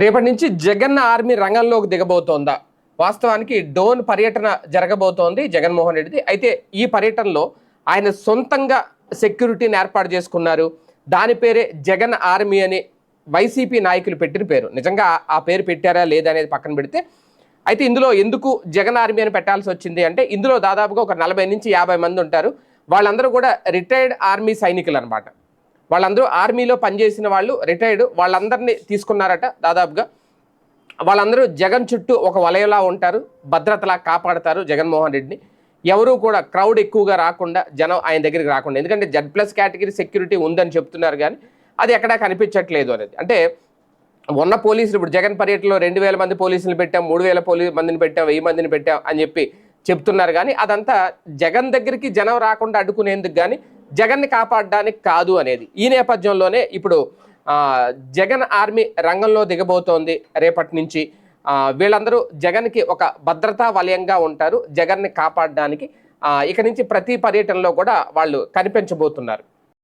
రేపటి నుంచి జగన్ ఆర్మీ రంగంలోకి దిగబోతోందా? వాస్తవానికి డోన్ పర్యటన జరగబోతోంది జగన్మోహన్ రెడ్డిది. అయితే ఈ పర్యటనలో ఆయన సొంతంగా సెక్యూరిటీని ఏర్పాటు చేసుకున్నారు. దాని పేరే జగన్ ఆర్మీ అని వైసీపీ నాయకులు పెట్టిన పేరు. నిజంగా ఆ పేరు పెట్టారా లేదా అనేది పక్కన పెడితే, అయితే ఇందులో ఎందుకు జగన్ ఆర్మీ అని పెట్టాల్సి వచ్చింది అంటే, ఇందులో దాదాపుగా ఒక 40 నుంచి 50 మంది ఉంటారు. వాళ్ళందరూ కూడా రిటైర్డ్ ఆర్మీ సైనికులు అనమాట. వాళ్ళందరూ ఆర్మీలో పనిచేసిన వాళ్ళు, రిటైర్డ్, వాళ్ళందరినీ తీసుకున్నారట. దాదాపుగా వాళ్ళందరూ జగన్ చుట్టూ ఒక వలయలా ఉంటారు, భద్రతలా కాపాడతారు జగన్మోహన్ రెడ్డిని. ఎవరూ కూడా క్రౌడ్ ఎక్కువగా రాకుండా, జనం ఆయన దగ్గరికి రాకుండా. ఎందుకంటే Z+ కేటగిరీ సెక్యూరిటీ ఉందని చెప్తున్నారు, కానీ అది ఎక్కడా కనిపించట్లేదు అనేది. అంటే ఉన్న పోలీసులు ఇప్పుడు జగన్ పర్యటనలో 2000 మంది పోలీసులు పెట్టాం, 3000 మందిని పెట్టాం, 1000 మందిని పెట్టాం అని చెప్పి చెప్తున్నారు. కానీ అదంతా జగన్ దగ్గరికి జనం రాకుండా అడ్డుకునేందుకు, కానీ జగన్ని కాపాడడానికి కాదు అనేది. ఈ నేపథ్యంలోనే ఇప్పుడు జగన్ ఆర్మీ రంగంలో దిగబోతోంది రేపటి నుంచి. వీళ్ళందరూ జగన్కి ఒక భద్రతా వలయంగా ఉంటారు, జగన్ని కాపాడడానికి. ఇక నుంచి ప్రతి పర్యటనలో కూడా వాళ్ళు కనిపించబోతున్నారు.